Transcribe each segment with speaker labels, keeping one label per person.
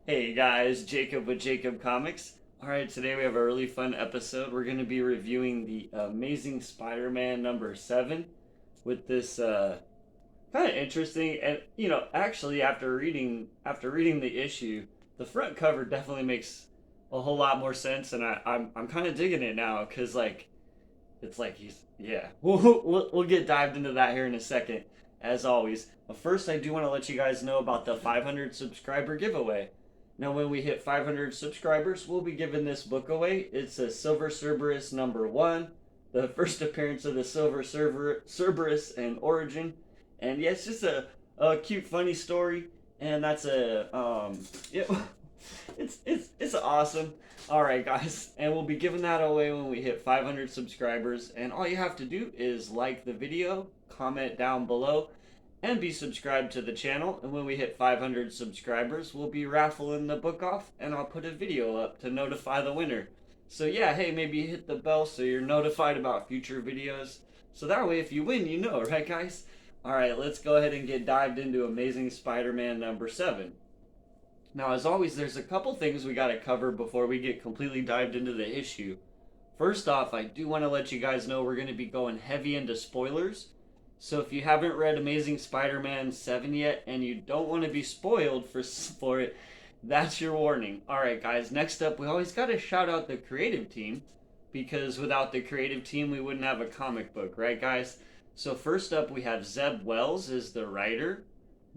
Speaker 1: Hey guys, Jacob with Jacob Comics. Alright, today we have a really fun episode. We're going to be reviewing the Amazing Spider-Man number 7 with this kind of interesting and actually after reading the issue, the front cover definitely makes a whole lot more sense and I'm kind of digging it now cuz it's like he's yeah. We'll get dived into that here in a second as always. But first I do want to let you guys know about the 500 subscriber giveaway. Now, when we hit 500 subscribers, we'll be giving this book away. It's a Silver Cerberus number 1, the first appearance of the Silver Cerberus and origin. And yeah, it's just a cute, funny story. And that's yeah, it's awesome. All right, guys, and we'll be giving that away when we hit 500 subscribers. And all you have to do is like the video, comment down below, and be subscribed to the channel. And when we hit 500 subscribers, we'll be raffling the book off, and I'll put a video up to notify the winner. So yeah, hey, maybe hit the bell so you're notified about future videos. So that way, if you win, you know, right, guys? All right, let's go ahead and get dived into Amazing Spider-Man number 7. Now, as always, there's a couple things we got to cover before we get completely dived into the issue. First off, I do want to let you guys know we're going to be going heavy into spoilers. So if you haven't read Amazing Spider-Man 7 yet and you don't want to be spoiled for it, that's your warning. Alright guys, next up we always got to shout out the creative team because without the creative team we wouldn't have a comic book, right guys? So first up we have Zeb Wells is the writer,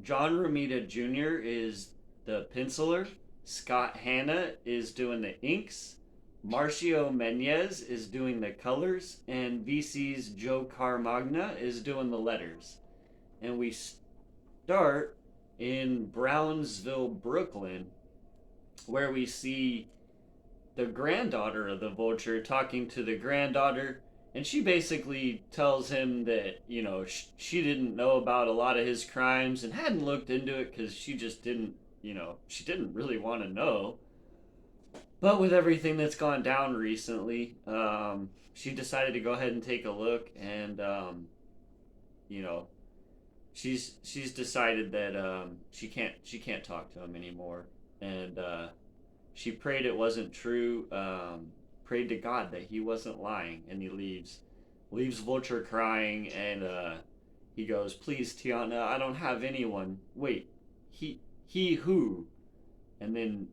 Speaker 1: John Romita Jr. is the penciler, Scott Hanna is doing the inks, Marcio Menez is doing the colors, and VC's Joe Carmagna is doing the letters. And we start in Brownsville, Brooklyn, where we see the granddaughter of the Vulture talking to the granddaughter, and she basically tells him that, she didn't know about a lot of his crimes and hadn't looked into it because she just didn't, she didn't really want to know. But with everything that's gone down recently, she decided to go ahead and take a look, and you know, she's decided that she can't talk to him anymore, and she prayed it wasn't true. Prayed to God that he wasn't lying, and he leaves Vulture crying, and he goes, "Please, Tiana, I don't have anyone." Wait, he who? And then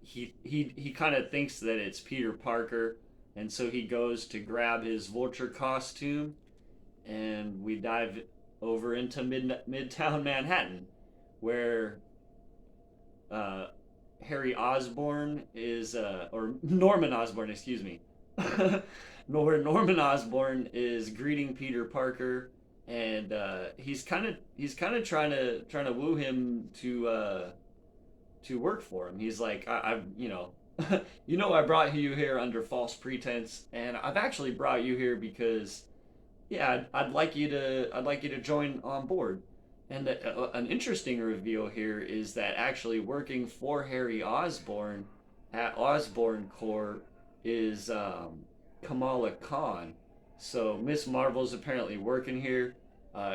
Speaker 1: he kind of thinks that it's Peter Parker, and so he goes to grab his Vulture costume, and we dive over into Midtown Manhattan, where Harry Osborn is, or Norman Osborn, excuse me, where Norman Osborn is greeting Peter Parker, and he's kind of trying to woo him to work for him. He's like, I've I brought you here under false pretense, and I've actually brought you here because, yeah, I'd like you to join on board. And an interesting reveal here is that actually working for Harry Osborn at Osborn Corp is Kamala Khan. So Miss Marvel's apparently working here.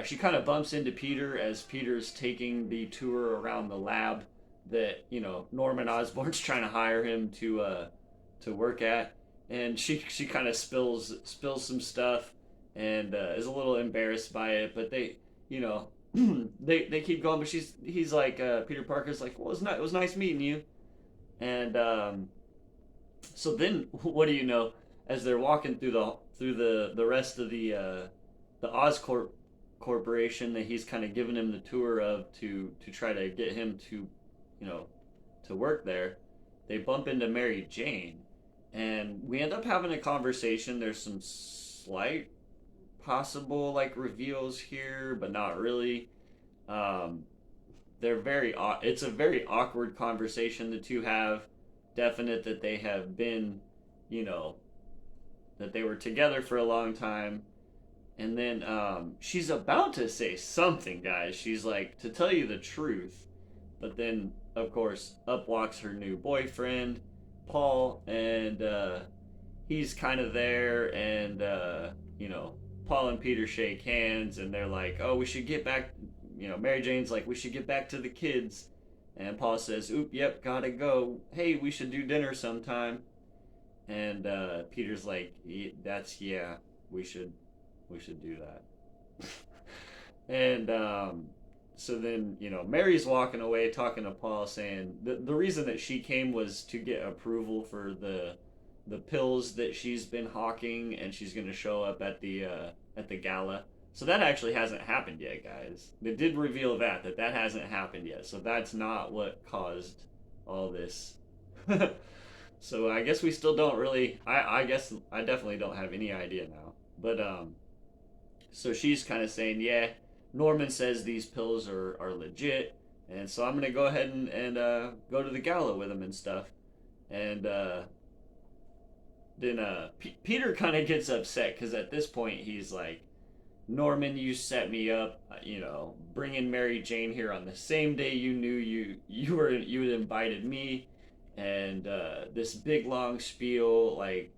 Speaker 1: She kind of bumps into Peter as Peter's taking the tour around the lab that Norman Osborn's trying to hire him to work at, and she kind of spills some stuff and is a little embarrassed by it, but they they keep going, but he's like, Peter Parker's like, well, it was nice meeting you, and so then what do you know, as they're walking through the rest of the Oscorp corporation that he's kind of giving him the tour of to try to get him to to work there, they bump into Mary Jane, and we end up having a conversation. There's some slight possible like reveals here, but not really. It's a very awkward conversation the two have. Definite that they have been, that they were together for a long time. And then she's about to say something, guys. She's like, to tell you the truth. But then, of course, up walks her new boyfriend, Paul, and he's kind of there, and Paul and Peter shake hands, and they're like, "Oh, we should get back." Mary Jane's like, "We should get back to the kids," And Paul says, "Oop, yep, gotta go. Hey, we should do dinner sometime." And Peter's like, "That's yeah, we should do that." And so then Mary's walking away talking to Paul, saying the reason that she came was to get approval for the pills that she's been hawking, and she's going to show up at the gala. So that actually hasn't happened yet, guys. They did reveal that hasn't happened yet. So that's not what caused all this. So I guess we still don't really. I guess I definitely don't have any idea now. But so she's kind of saying, yeah, Norman says these pills are legit, and so I'm gonna go ahead and go to the gala with him and stuff. And then Peter kind of gets upset because at this point he's like, Norman, you set me up, bringing Mary Jane here on the same day you knew you had invited me, and this big long spiel, like,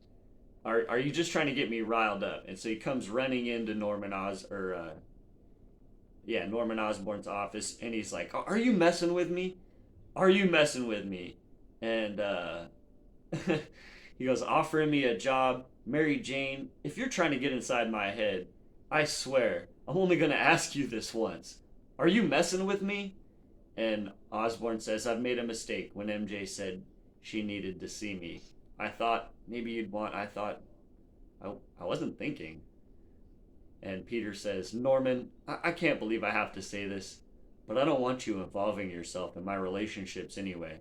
Speaker 1: are you just trying to get me riled up? And so he comes running into Norman Osborn's office, and he's like, "Are you messing with me? Are you messing with me?" And he goes, offering me a job. Mary Jane, if you're trying to get inside my head, I swear, I'm only going to ask you this once. Are you messing with me? And Osborn says, I've made a mistake when MJ said she needed to see me. I thought maybe you'd want, I wasn't thinking. And Peter says, Norman, I can't believe I have to say this, but I don't want you involving yourself in my relationships anyway.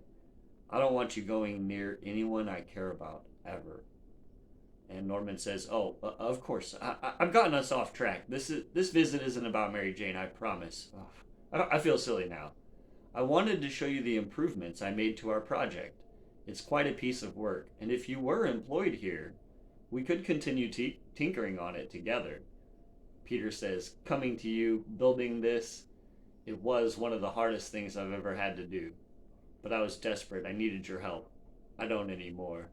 Speaker 1: I don't want you going near anyone I care about, ever. And Norman says, oh, of course. I've gotten us off track. This visit isn't about Mary Jane, I promise. I feel silly now. I wanted to show you the improvements I made to our project. It's quite a piece of work, and if you were employed here, we could continue tinkering on it together. Peter says, coming to you, building this, it was one of the hardest things I've ever had to do. But I was desperate. I needed your help. I don't anymore.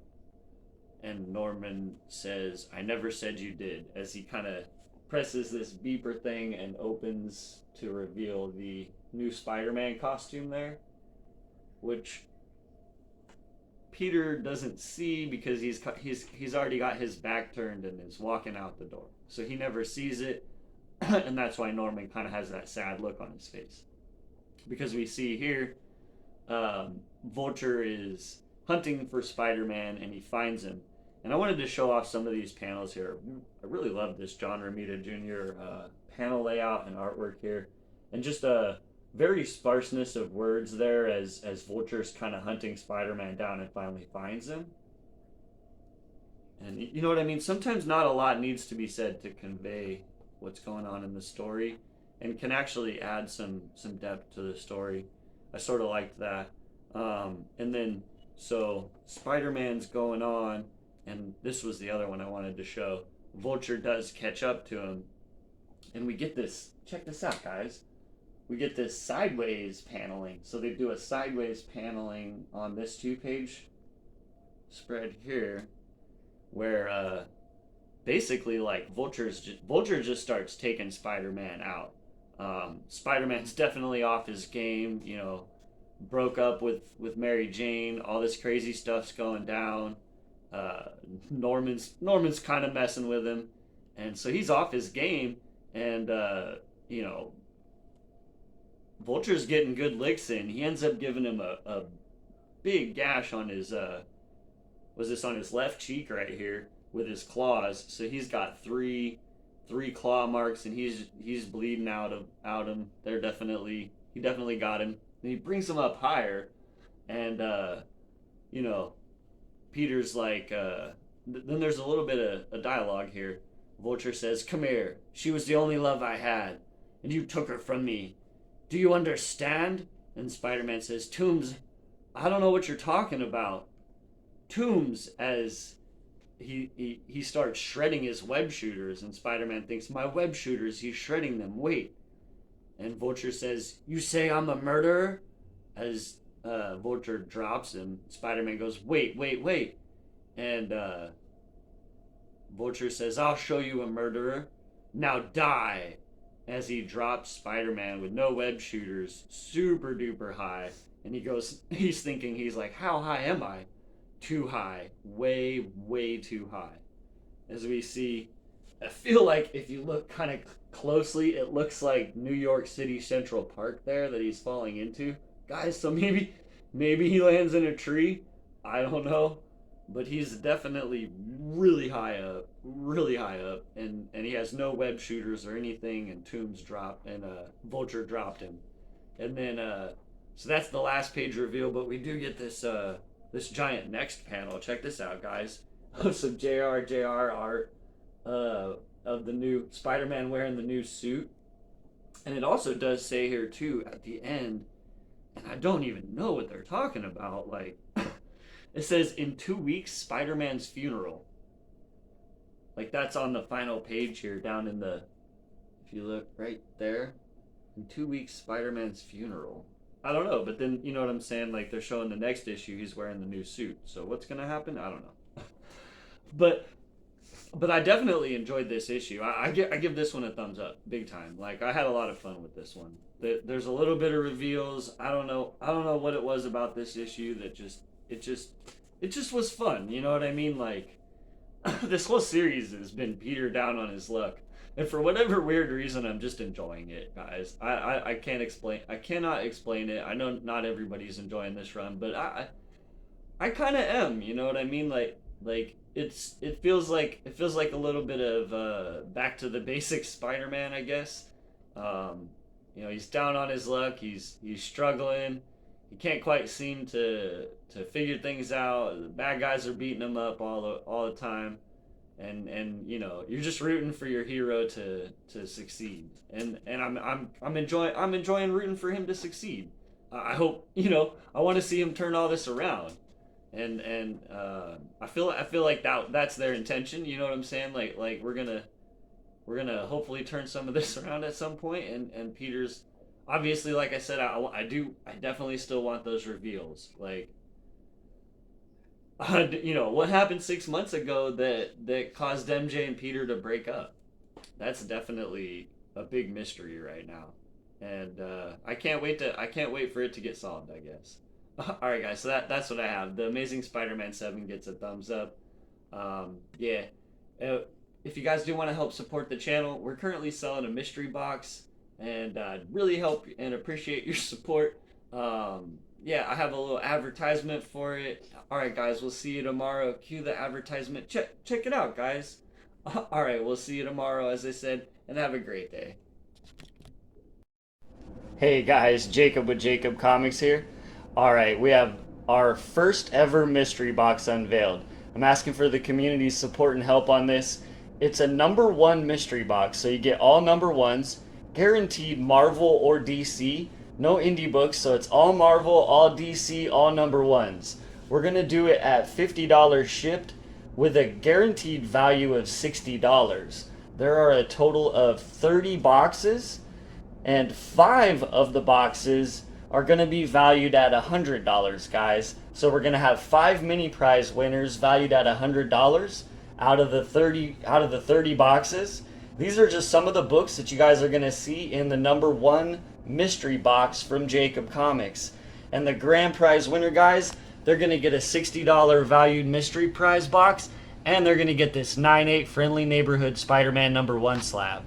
Speaker 1: And Norman says, I never said you did, as he kind of presses this beeper thing and opens to reveal the new Spider-Man costume there, which Peter doesn't see because he's already got his back turned and is walking out the door. So he never sees it, and that's why Norman kind of has that sad look on his face. Because we see here, Vulture is hunting for Spider-Man, and he finds him. And I wanted to show off some of these panels here. I really love this John Romita Jr. Panel layout and artwork here. And just a very sparseness of words there as Vulture's kind of hunting Spider-Man down and finally finds him. And you know what I mean? Sometimes not a lot needs to be said to convey what's going on in the story, and can actually add some depth to the story. I sort of liked that. And then, so Spider-Man's going on, and this was the other one I wanted to show. Vulture does catch up to him, and we get this, check this out, guys. We get this sideways paneling. So they do a sideways paneling on this 2-page spread here, where basically, like, Vulture just starts taking Spider-Man out. Spider-Man's definitely off his game, broke up with Mary Jane, all this crazy stuff's going down. Norman's kind of messing with him, and so he's off his game, and Vulture's getting good licks in. He ends up giving him a big gash on his was this on his left cheek right here with his claws. So he's got three claw marks, and he's bleeding out him. He definitely got him. And he brings him up higher, and Peter's like, then there's a little bit of a dialogue here. Vulture says, come here. She was the only love I had, and you took her from me. Do you understand? And Spider-Man says, Toombs, I don't know what you're talking about. Toombs, as he starts shredding his web shooters, and Spider-Man thinks, my web shooters, he's shredding them. Wait. And Vulture says, you say I'm a murderer? As Vulture drops him, Spider-Man goes, wait. And Vulture says, I'll show you a murderer. Now die. as he drops Spider-Man with no web shooters, super duper high. And he's thinking, he's like, how high am I? Too high. Way, way too high. As we see, I feel like if you look kind of closely, it looks like New York City Central Park there that he's falling into. Guys, so maybe he lands in a tree. I don't know. But he's definitely really high up, and he has no web shooters or anything, and Toombs dropped, and Vulture dropped him. And then so that's the last page reveal, but we do get this giant next panel. Check this out, guys. Some JR art of the new Spider-Man wearing the new suit. And it also does say here too at the end, and I don't even know what they're talking about, like it says in 2 weeks Spider-Man's funeral. Like that's on the final page here down in the, if you look right there, in 2 weeks Spider-Man's funeral. I don't know, but then you know what I'm saying, like they're showing the next issue he's wearing the new suit. So what's gonna happen? I don't know. But I definitely enjoyed this issue. I give this one a thumbs up, big time. Like I had a lot of fun with this one. There's a little bit of reveals. I don't know what it was about this issue that it just was fun. You know what I mean? Like this whole series has been Peter down on his luck, and for whatever weird reason, I'm just enjoying it, guys. I cannot explain it. I know not everybody's enjoying this run, but I kind of am. You know what I mean? Like it feels like a little bit of back to the basics Spider-Man, I guess. You know, he's down on his luck. He's struggling. He can't quite seem to figure things out. The bad guys are beating him up all the time, and you know, you're just rooting for your hero to succeed. And I'm enjoying rooting for him to succeed. I hope, you know, I want to see him turn all this around. And I feel like that's their intention. You know what I'm saying? Like we're gonna hopefully turn some of this around at some point. And Peter's obviously, like I said, I definitely still want those reveals. Like you know what happened 6 months ago that caused MJ and Peter to break up. That's definitely a big mystery right now, and I can't wait for it to get solved, I guess. Alright guys, so that's what I have. The Amazing Spider-Man 7 gets a thumbs up. Yeah. If you guys do want to help support the channel, we're currently selling a mystery box, and I'd really help and appreciate your support. Yeah, I have a little advertisement for it. Alright guys, we'll see you tomorrow. Cue the advertisement. Check it out, guys. Alright, we'll see you tomorrow, as I said, and have a great day. Hey guys, Jacob with Jacob Comics here. Alright, we have our first ever mystery box unveiled. I'm asking for the community's support and help on this. It's a #1 mystery box, so you get all #1s, guaranteed Marvel or DC, no indie books, so it's all Marvel, all DC, all #1s. We're going to do it at $50 shipped with a guaranteed value of $60. There are a total of 30 boxes, and 5 of the boxes are going to be valued at $100, guys. So we're going to have 5 mini prize winners valued at $100 out of the 30 boxes. These are just some of the books that you guys are going to see in the #1 mystery box from Jacob Comics. And the grand prize winner, guys, they're going to get a $60 valued mystery prize box, and they're going to get this 9/8 Friendly Neighborhood Spider-Man #1 slab.